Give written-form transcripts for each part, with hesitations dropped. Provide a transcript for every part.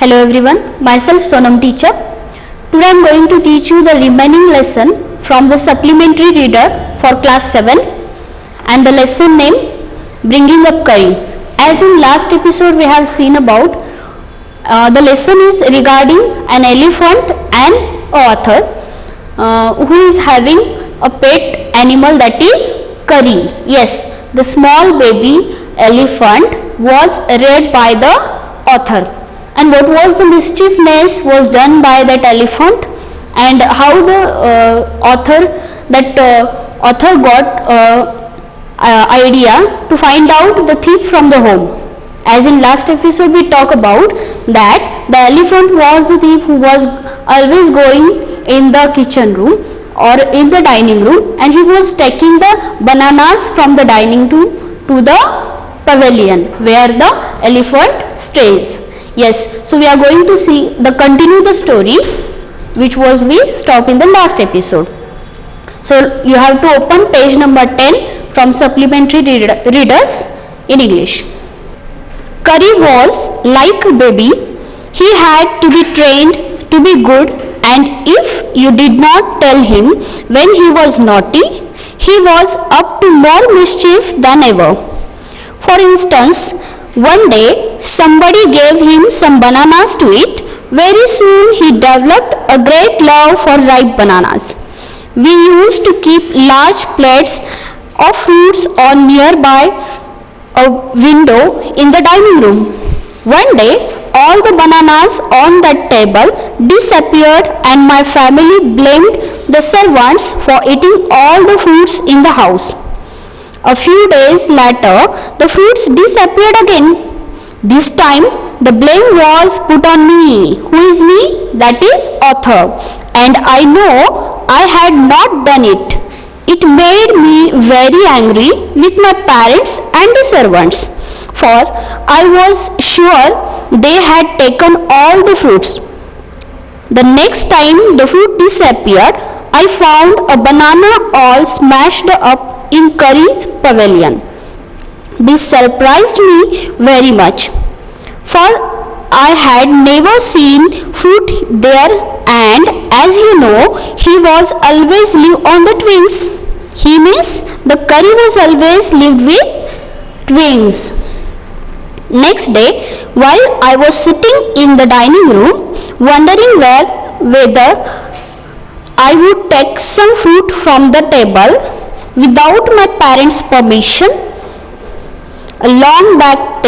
Hello everyone, myself Sonam teacher. Today I am going to teach you the remaining lesson from the supplementary reader for class 7 and the lesson name Bringing Up Curry. As in last episode we have seen about the lesson is regarding an elephant and a author who is having a pet animal, that is Curry. Yes, the small baby elephant was reared by the author. And what was the mischievousness was done by that elephant, and how the author got idea to find out the thief from the home. As in last episode we talk about that the elephant was the thief who was always going in the kitchen room or in the dining room, and he was taking the bananas from the dining room to the pavilion where the elephant stays. Yes, so we are going to continue the story which was we stopped in the last episode. So you have to open page number 10 from supplementary readers in English. Curry was like a baby. He had to be trained to be good, and if you did not tell him when he was naughty, he was up to more mischief than ever. For instance, one day somebody gave him some bananas to eat. Very soon he developed a great love for ripe bananas. We used to keep large plates of fruits on nearby a window in the dining room. One day all the bananas on that table disappeared, and my family blamed the servants for eating all the fruits in the house. A few days later, the fruits disappeared again. This time, the blame was put on me. Who is me? That is author. And I know I had not done it. It made me very angry with my parents and the servants, for I was sure they had taken all the fruits. The next time the fruit disappeared, I found a banana all smashed up in Curry's pavilion. This surprised me very much, for I had never seen fruit there, and as you know, he was always live on the twins. He means the Curry was always lived with twins. Next day, while I was sitting in the dining room, wondering whether I would take some fruit from the table without my parents' permission, a long black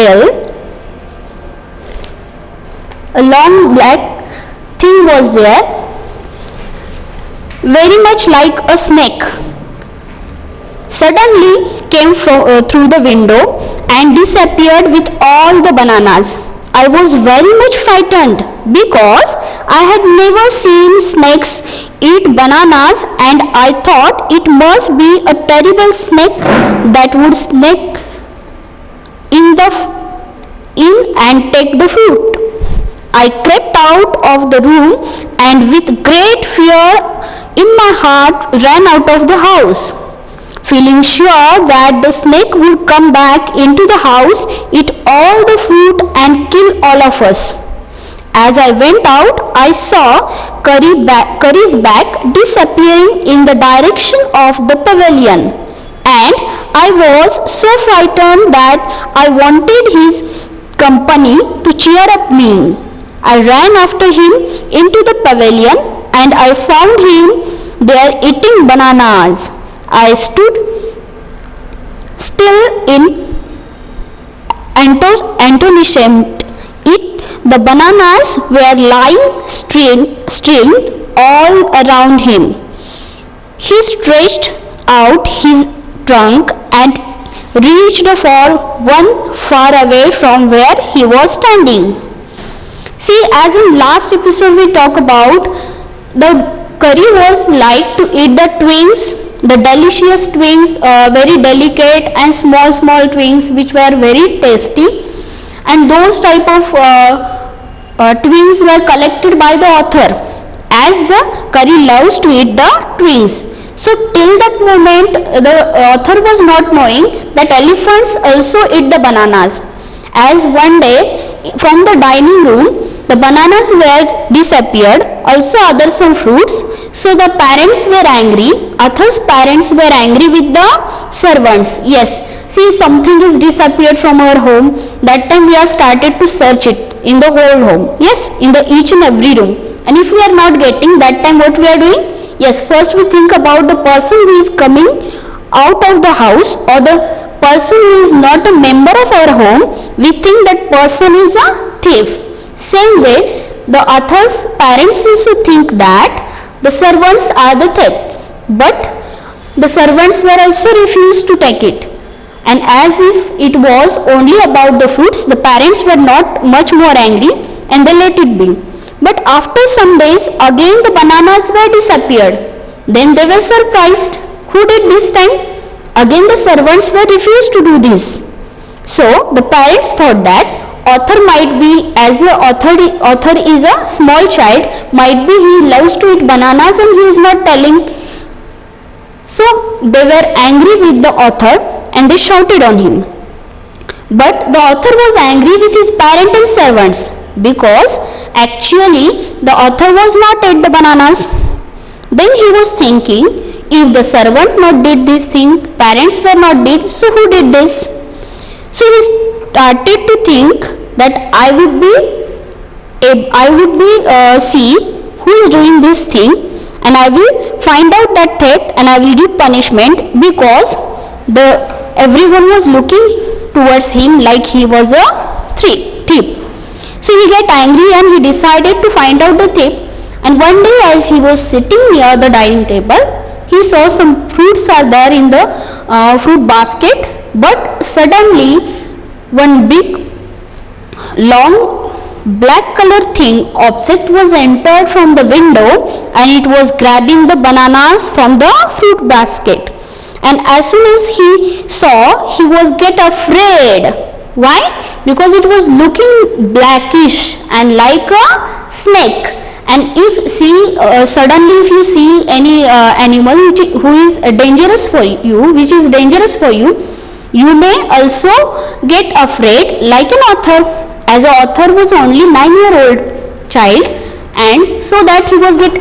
thing was there, very much like a snake, suddenly came through the window and disappeared with all the bananas. I was very much frightened because I had never seen snakes eat bananas, and I thought it must be a terrible snake that would sneak in and take the fruit. I crept out of the room and with great fear in my heart ran out of the house, feeling sure that the snake would come back into the house, eat all the fruit and kill all of us. As I went out, I saw Curry's back disappearing in the direction of the pavilion, and I was so frightened that I wanted his company to cheer up me. I ran after him into the pavilion, and I found him there eating bananas. I stood still in astonishment. The bananas were lying streamed all around him. He stretched out his trunk and reached far away from where he was standing. See, as in last episode we talked about, the Curry was like to eat the twins, the delicious twins, very delicate and small twins which were very tasty, and those type of twins were collected by the author, as the Curry loves to eat the twins. So till that moment the author was not knowing that elephants also eat the bananas. As one day from the dining room the bananas were disappeared, also other some fruits. So the parents were angry. Athar's parents were angry with the servants. Yes, see, something is disappeared from our home. That time we have started to search it in the whole home. Yes, in the each and every room. And if we are not getting, that time what we are doing? Yes, first we think about the person who is coming out of the house, or the person who is not a member of our home. We think that person is a thief. Same way, the Athar's parents also think that the servants are the thief, but the servants were also refused to take it. And as if it was only about the fruits, the parents were not much more angry and they let it be. But after some days, again the bananas were disappeared. Then they were surprised. Who did this time? Again the servants were refused to do this. So the parents thought that author might be, as a author is a small child, might be he loves to eat bananas and he is not telling. So they were angry with the author and they shouted on him. But the author was angry with his parents and servants, because actually the author was not ate the bananas. Then he was thinking, if the servant not did this thing, parents were not did, so who did this? So he started to think that I would see who is doing this thing, and I will find out that theft and I will give punishment, because everyone was looking towards him like he was a thief. So he got angry and he decided to find out the thief. And one day, as he was sitting near the dining table, he saw some fruits are there in the fruit basket, but suddenly one big long black color thing object was entered from the window, and it was grabbing the bananas from the fruit basket. And as soon as he saw, he was get afraid. Why? Because it was looking blackish and like a snake. And if suddenly if you see any animal who is dangerous for you, you may also get afraid like an author. As an author was only 9-year-old child, and so that he was get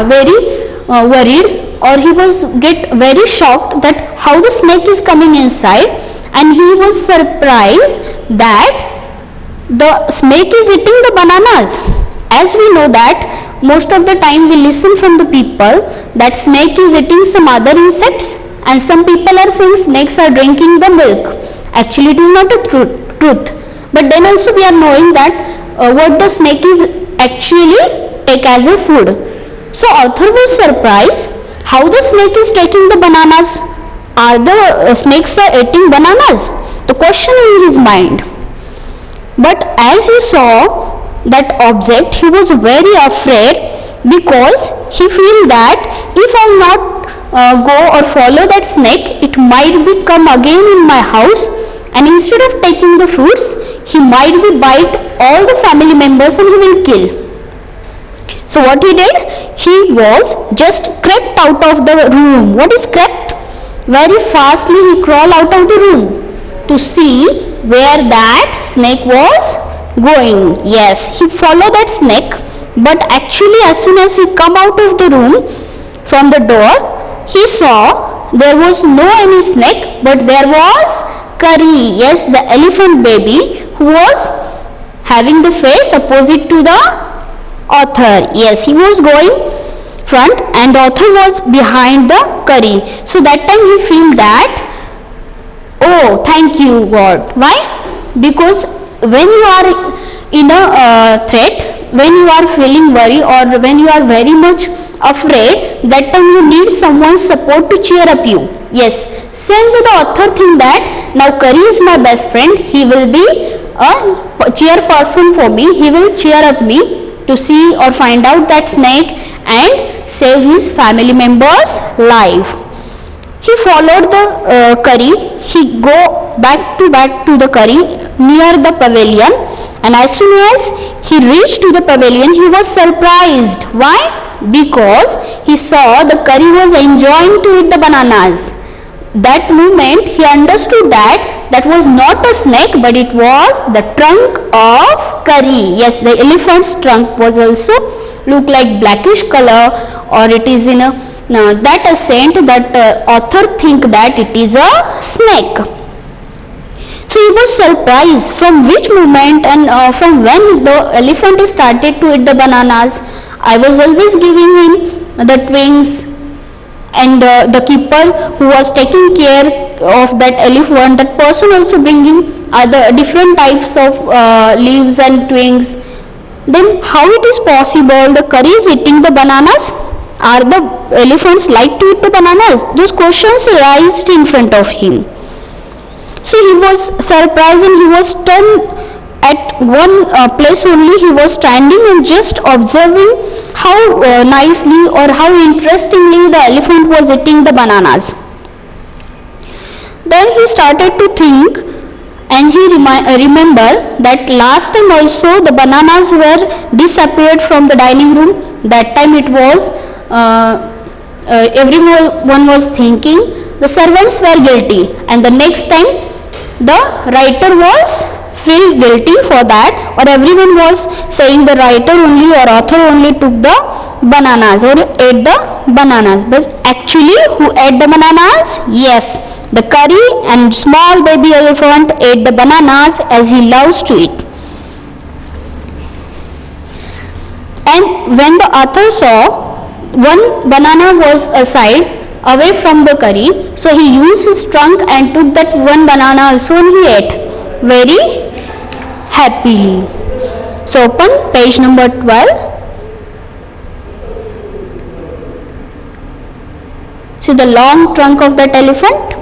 very worried, or he was get very shocked that how the snake is coming inside, and he was surprised that the snake is eating the bananas. As we know that most of the time we listen from the people that snake is eating some other insects, and some people are saying snakes are drinking the milk. Actually it is not a truth. But then also we are knowing that what the snake is actually take as a food. So author was surprised how the snake is taking the bananas. Are the snakes are eating bananas? The question in his mind. But as he saw that object, he was very afraid, because he feel that if I will not go or follow that snake, it might be come again in my house, and instead of taking the fruits, he might be bite all the family members and he will kill. So what he did? He was just crept out of the room. What is crept? Very fastly he crawled out of the room to see where that snake was going. Yes, he followed that snake, but actually as soon as he come out of the room from the door, he saw there was no any snake, but there was Curry. Yes, the elephant baby who was having the face opposite to the author. Yes, he was going front and the author was behind the Curry. So that time he feel that, oh, thank you God. Why? Because when you are in a threat, when you are feeling worry, or when you are very much afraid, that time you need someone's support to cheer up you. Yes, same with the author think that now Curry is my best friend, he will be a cheer person for me, he will cheer up me to see or find out that snake and save his family members' life. He followed the Curry, he go back to the Curry near the pavilion, and as soon as he reached to the pavilion, he was surprised. Why? Because he saw the Curry was enjoying to eat the bananas. That moment he understood that that was not a snake, but it was the trunk of curry. Yes, the elephant's trunk was also look like blackish color, or it is in a that a scent that author think that it is a snake. So he was surprised from which moment and from when the elephant started to eat the bananas. I was always giving him the twigs, and the keeper who was taking care of that elephant, that person also bringing other different types of leaves and twigs. Then how it is possible the curry is eating the bananas? Are the elephants like to eat the bananas? Those questions raised in front of him. So he was surprised and he was stunned at one place only. He was standing and just observing how nicely or how interestingly the elephant was eating the bananas. Then he started to think, and he remembered that last time also the bananas were disappeared from the dining room. That time it was everyone was thinking the servants were guilty, and the next time the writer was feel guilty for that, or everyone was saying the writer only or author only took the bananas or ate the bananas. But actually who ate the bananas? Yes, the curry, and small baby elephant ate the bananas as he loves to eat. And when the author saw one banana was aside away from the curry, so he used his trunk and took that one banana also, and he ate very happily. So open page number 12. See the long trunk of that elephant.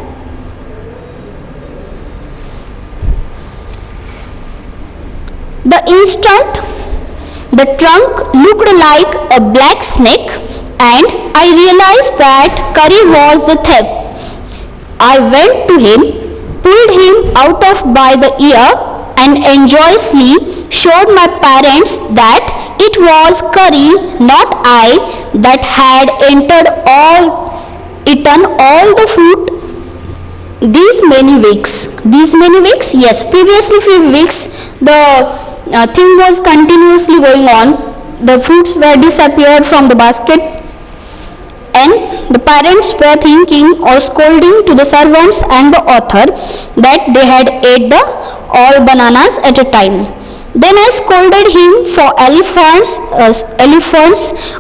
The instant the trunk looked like a black snake, and I realized that curry was the thief. I went to him, pulled him out of by the ear, and enjoyously showed my parents that it was curry, not I, that had eaten all the fruit these many weeks. These many weeks? Yes, previously few weeks the thing was continuously going on. The fruits were disappeared from the basket, and the parents were thinking or scolding to the servants and the author that they had ate the all bananas at a time. Then I scolded him for elephants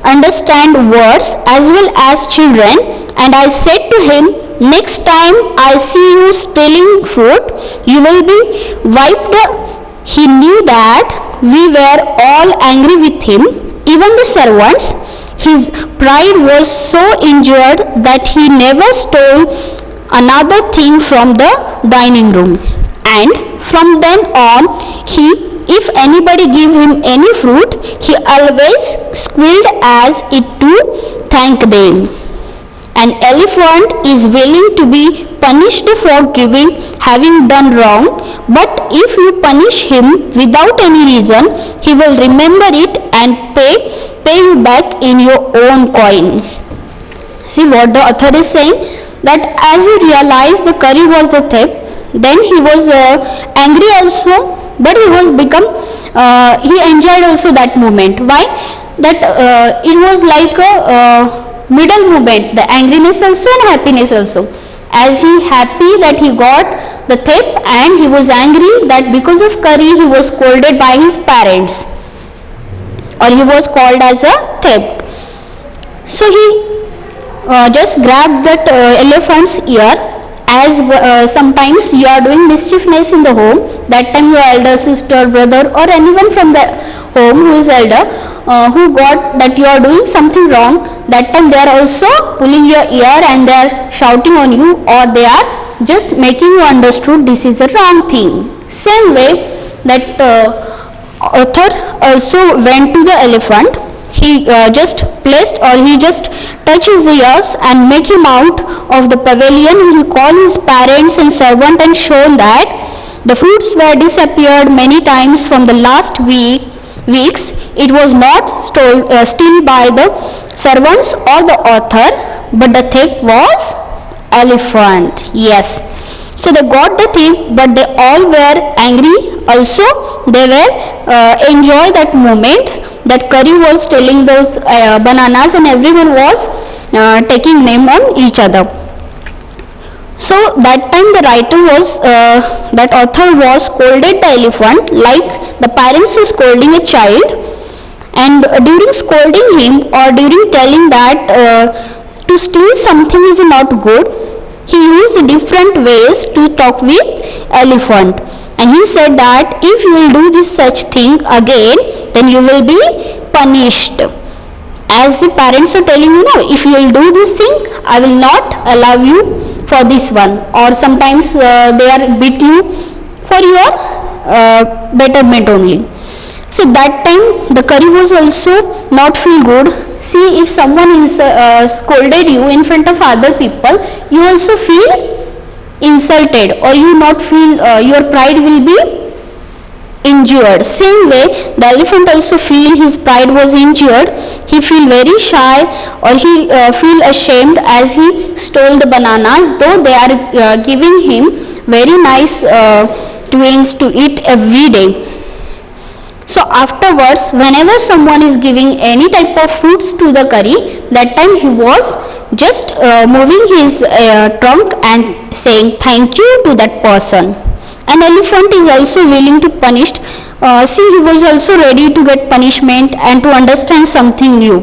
understand words as well as children, and I said to him, next time I see you stealing fruit, you will be wiped. He knew that we were all angry with him, even the servants. His pride was so injured that he never stole another thing from the dining room. And from then on, if anybody gave him any fruit, he always squealed as it to thank them. An elephant is willing to be punished for having done wrong, but if you punish him without any reason, he will remember it and pay you back in your own coin. See what the author is saying, that as he realized the curry was the thief, then he was angry also, but he enjoyed also that moment. Why? That it was like a middle moment, the angriness also and happiness also. As he happy that he got the thief, and he was angry that because of curry he was scolded by his parents, or he was called as a thief. So he just grabbed that elephant's ear. As sometimes you are doing mischiefness in the home, that time your elder sister, brother, or anyone from the home who is elder, who got that you are doing something wrong, that time they are also pulling your ear and they are shouting on you, or they are just making you understood this is a wrong thing. Same way that author also went to the elephant. He just placed, or he just touched his ears and make him out of the pavilion. He called his parents and servant and shown that the fruits were disappeared many times from the last weeks. It was not stolen by the servants or the author, but the thief was elephant. Yes. So they got the thief, but they all were angry. Also, they were enjoy that moment that Curry was telling those bananas, and everyone was taking name on each other. So that time the writer was, that author was scolded the elephant like the parents is scolding a child, and during scolding him or during telling that to steal something is not good, he used different ways to talk with elephant, and he said that if you will do this such thing again, then you will be punished. As the parents are telling, if you will do this thing, I will not allow you for this one, or sometimes they are beat you for your betterment only. So that time the Curry was also not feel good. See, if someone is scolded you in front of other people, you also feel insulted, or you not feel your pride will be injured. Same way the elephant also feel his pride was injured. He feel very shy, or he feel ashamed as he stole the bananas, though they are giving him very nice twigs to eat every day. So afterwards, whenever someone is giving any type of fruits to the Curry, that time he was just moving his trunk and saying thank you to that person. An elephant is also willing to punish. See, he was also ready to get punishment and to understand something new.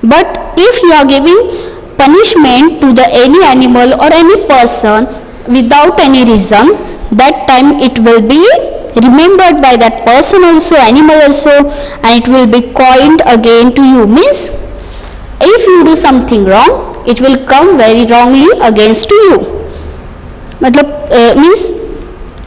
But if you are giving punishment to the any animal or any person without any reason, that time it will be remembered by that person also, animal also, and it will be coined again to you. Means if you do something wrong, it will come very wrongly against to you. Means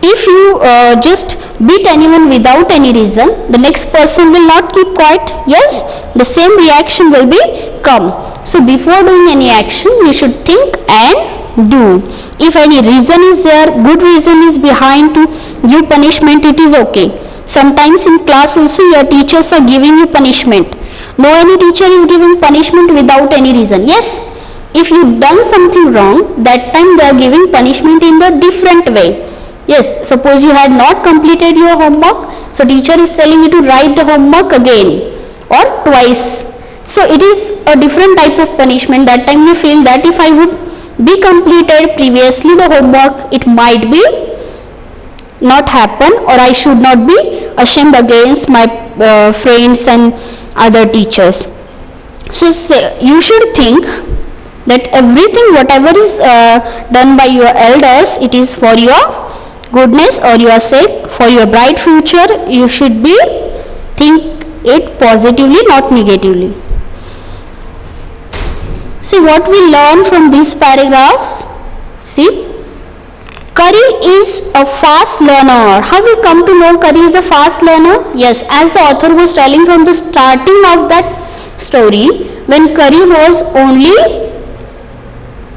if you just beat anyone without any reason, the next person will not keep quiet. Yes, the same reaction will be come. So before doing any action, you should think and do. If any reason is there, good reason is behind to give punishment, it is okay. Sometimes in class also your teachers are giving you punishment. No any teacher is giving punishment without any reason. Yes, if you done something wrong, that time they are giving punishment in the different way. Yes, suppose you had not completed your homework, so teacher is telling you to write the homework again or twice. So it is a different type of punishment. That time you feel that if I would be completed previously the homework, it might be not happen, or I should not be ashamed against my friends and other teachers. So you should think that everything whatever is done by your elders, it is for your goodness or your sake, for your bright future. You should be think it positively, not negatively. See what we learn from these paragraphs. See, Curry is a fast learner. How we come to know Curry is a fast learner? Yes, as the author was telling from the starting of that story, when Curry was only,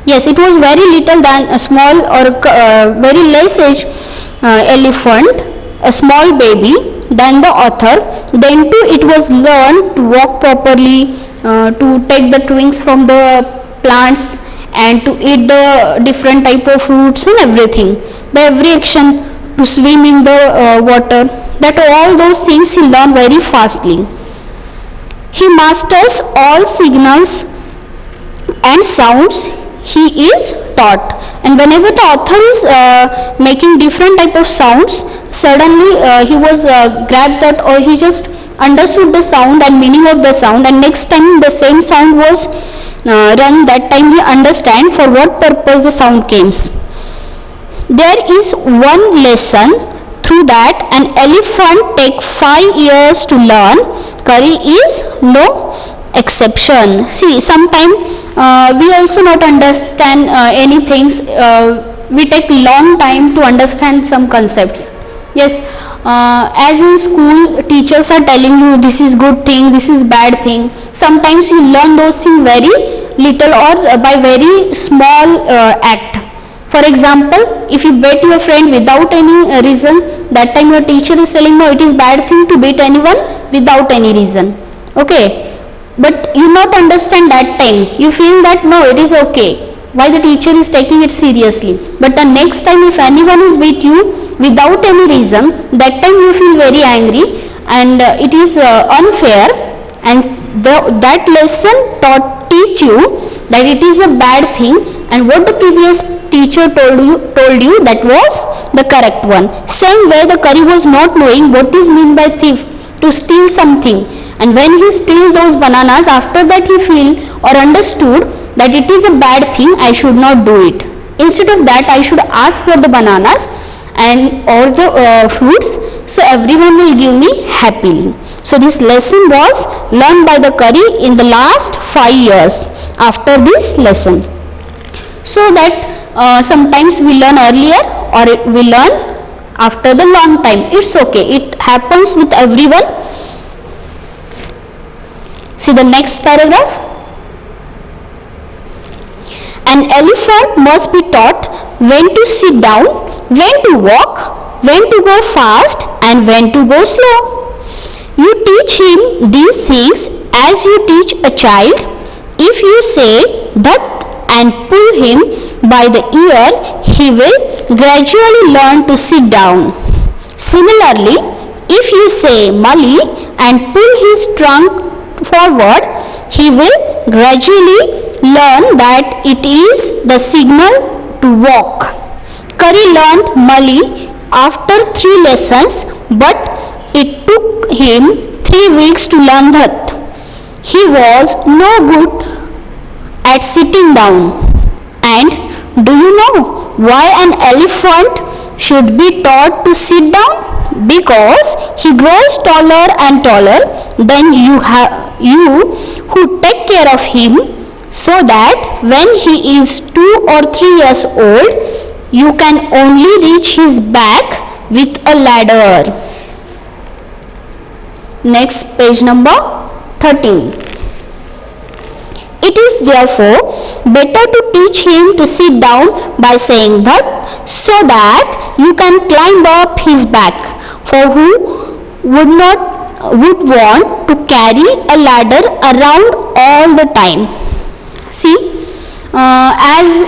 yes, it was very little than a small or very less age elephant, a small baby than the author. Then too it was learned to walk properly, to take the twigs from the plants, and to eat the different type of fruits and everything. The every action, to swim in the water, that all those things he learned very fastly. He masters all signals and sounds he is taught, and whenever the author is making different type of sounds, suddenly he was grabbed that, or he just understood the sound and meaning of the sound, and next time the same sound was run, that time he understand for what purpose the sound comes. There is one lesson through that an elephant take 5 years to learn. Curry is no exception. See, sometimes we also not understand any things. We take long time to understand some concepts. Yes, as in school, teachers are telling you this is good thing, this is bad thing. Sometimes you learn those things very little or by very small act. For example, if you beat your friend without any reason, that time your teacher is telling, no, it is bad thing to beat anyone without any reason. Okay, but you not understand that time. You feel that no, it is okay. why the teacher is taking it seriously. But the next time if anyone is with you without any reason, that time you feel very angry, and it is unfair, and that lesson teach you that it is a bad thing, and what the previous teacher told you that was the correct one. Same way the Kari was not knowing what is meant by thief, to steal something, and when he steal those bananas, after that he feel or understood that it is a bad thing, I should not do it. Instead of that, I should ask for the bananas and all the fruits, so everyone will give me happily. So this lesson was learned by the Kari in the last 5 years after this lesson. So that sometimes we learn earlier or we learn after the long time. It's okay. It happens with everyone. See the next paragraph. An elephant must be taught when to sit down, when to walk, when to go fast, and when to go slow. You teach him these things as you teach a child. If you say "Dhat" and pull him by the ear, he will gradually learn to sit down. Similarly, if you say "Mali" and pull his trunk forward, he will gradually learn that it is the signal to walk. Kari learned Mali after 3 lessons, but it took him 3 weeks to learn Dhat. He was no good at sitting down. And do you know why an elephant should be taught to sit down? Because he grows taller and taller than you who take care of him, so that when he is 2 or 3 years old, you can only reach his back with a ladder. Next, page number 13. It is therefore better to teach him to sit down by saying "Dhat," so that you can climb up his back. For who would want to carry a ladder around all the time? See, as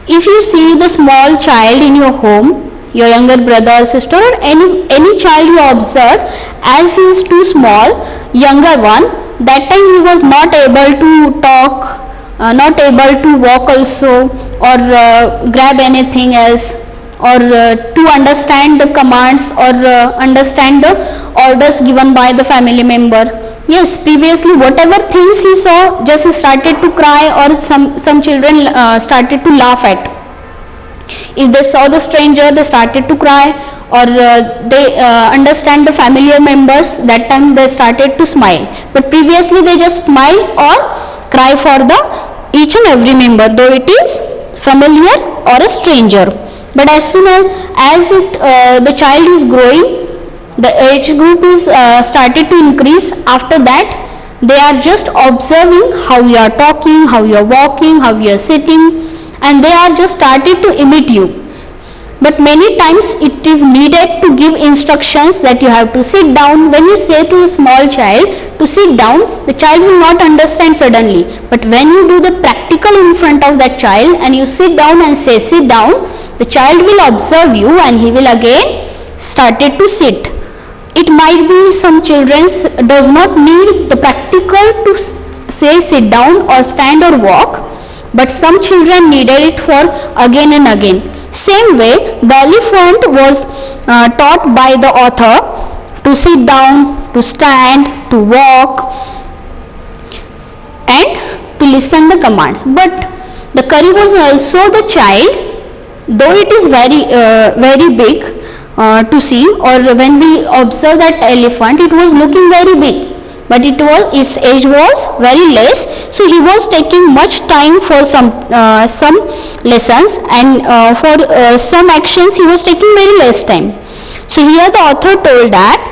if you see the small child in your home, your younger brother or sister, or any child you observe, as he is too small, younger one, that time he was not able to talk, not able to walk also, or grab anything else, or to understand the commands, or understand the orders given by the family member. Yes, previously whatever things he saw, just he started to cry, or some children started to laugh at. If they saw the stranger, they started to cry, or they understand the familiar members, that time they started to smile. But previously they just smile or cry for the each and every member, though it is familiar or a stranger. But as soon as the child is growing, the age group is started to increase. After that, they are just observing how you are talking, how you are walking, how you are sitting, and they are just started to imitate you. But many times it is needed to give instructions that you have to sit down. When you say to a small child to sit down, the child will not understand suddenly. But when you do the practical in front of that child and you sit down and say sit down, the child will observe you and he will again started to sit. It might be some children does not need the practical to say sit down or stand or walk, but some children needed it for again and again. Same way, the elephant was taught by the author to sit down, to stand, to walk, and to listen the commands. But the Kari was also the child, though it is very big to see, or when we observe that elephant, it was looking very big. But its age was very less, so he was taking much time for some lessons, and for some actions he was taking very less time. So here the author told that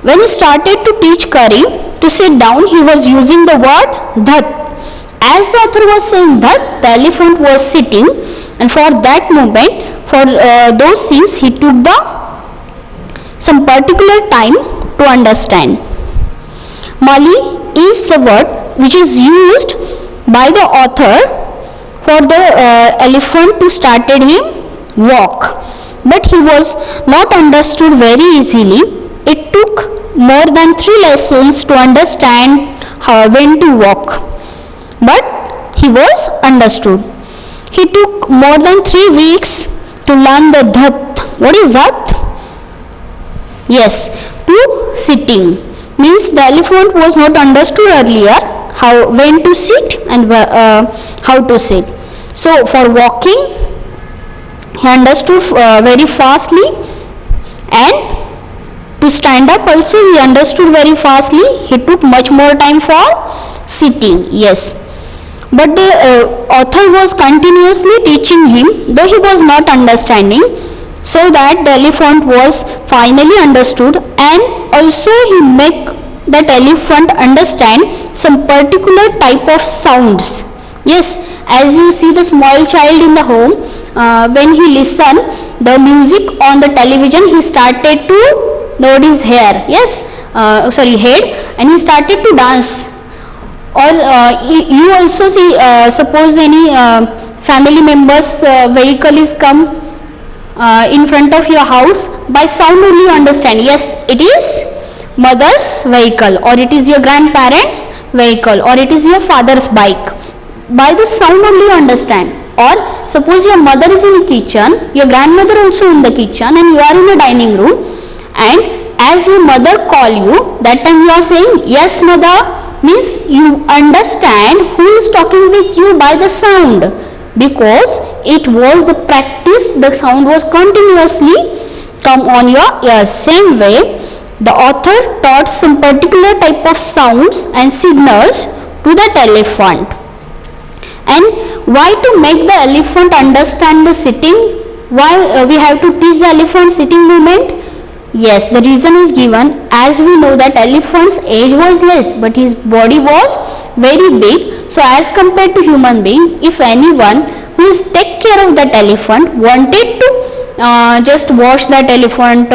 when he started to teach Kari to sit down, he was using the word "Dhat." As the author was saying "Dhat," the elephant was sitting, and for that moment, for those things, he took some particular time to understand. Mali is the word which is used by the author for the elephant to started him walk, but he was not understood very easily. It took more than 3 lessons to understand when to walk, but he was understood. He took more than 3 weeks to learn the dhat. What is that? Yes, to sitting. Means the elephant was not understood earlier how when to sit and how to sit. So for walking, he understood very fastly, and to stand up also he understood very fastly. He took much more time for sitting. Yes, but the author was continuously teaching him, though he was not understanding, so that the elephant was finally understood, and also he make that elephant understand some particular type of sounds. Yes, as you see the small child in the home, when he listen the music on the television, he started to nod his hair. Yes, head, and he started to dance. Or you also see, suppose any family members vehicle is come in front of your house, by sound only you understand, yes, it is mother's vehicle, or it is your grandparents vehicle, or it is your father's bike. By the sound only you understand. Or suppose your mother is in the kitchen, your grandmother also in the kitchen, and you are in the dining room, and as your mother call you, that time you are saying yes mother, means you understand who is talking with you by the sound, because it was the practice, the sound was continuously come on your ears. Same way the author taught some particular type of sounds and signals to that elephant. And why to make the elephant understand the sitting? Why we have to teach the elephant sitting movement? Yes, the reason is given. As we know that elephant's age was less, but his body was very big. So as compared to human being, if anyone who is take care of that elephant wanted to just wash that elephant,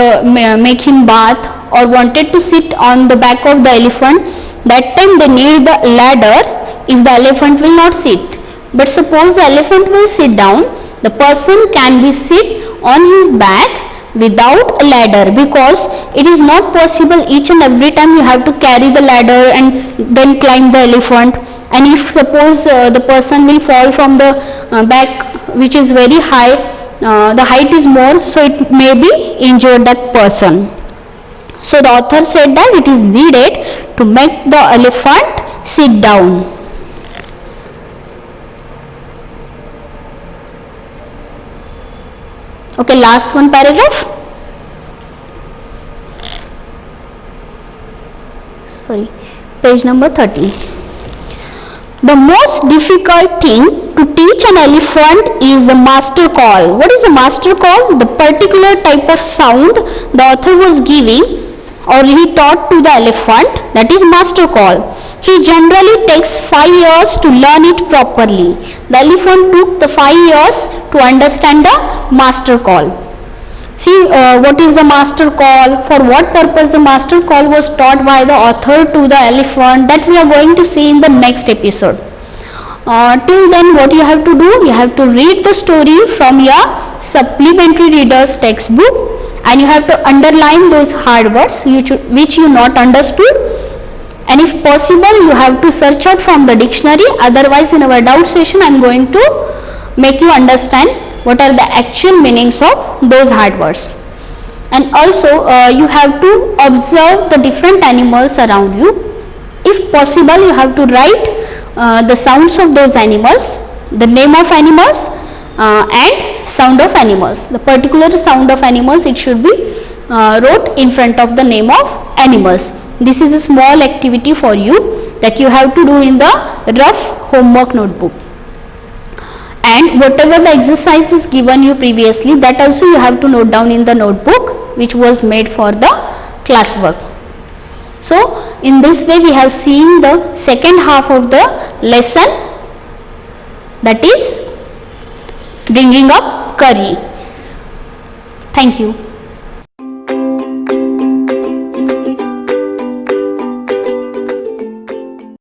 make him bath, or wanted to sit on the back of the elephant, that time they need the ladder if the elephant will not sit. But suppose the elephant will sit down, the person can be sit on his back without a ladder, because it is not possible each and every time you have to carry the ladder and then climb the elephant. And if suppose the person will fall from the back which is very high, the height is more, so it may be injured that person. So the author said that it is needed to make the elephant sit down. Okay, last one paragraph. Sorry, page number 13. The most difficult thing to teach an elephant is the master call. What is the master call? The particular type of sound the author was giving, or he taught to the elephant, that is master call. He generally takes 5 years to learn it properly. The elephant took the 5 years to understand the master call. See what is the master call, for what purpose the master call was taught by the author to the elephant, that we are going to see in the next episode. Till then what you have to do, you have to read the story from your supplementary reader's textbook, and you have to underline those hard words which you not understood, and if possible you have to search out from the dictionary. Otherwise in our doubt session I am going to make you understand what are the actual meanings of those hard words. And also you have to observe the different animals around you. If possible you have to write the sounds of those animals, the name of animals and sound of animals. The particular sound of animals, it should be wrote in front of the name of animals. This is a small activity for you that you have to do in the rough homework notebook. And whatever the exercise is given you previously, that also you have to note down in the notebook which was made for the classwork. So in this way we have seen the second half of the lesson, that is bringing up curry. Thank you.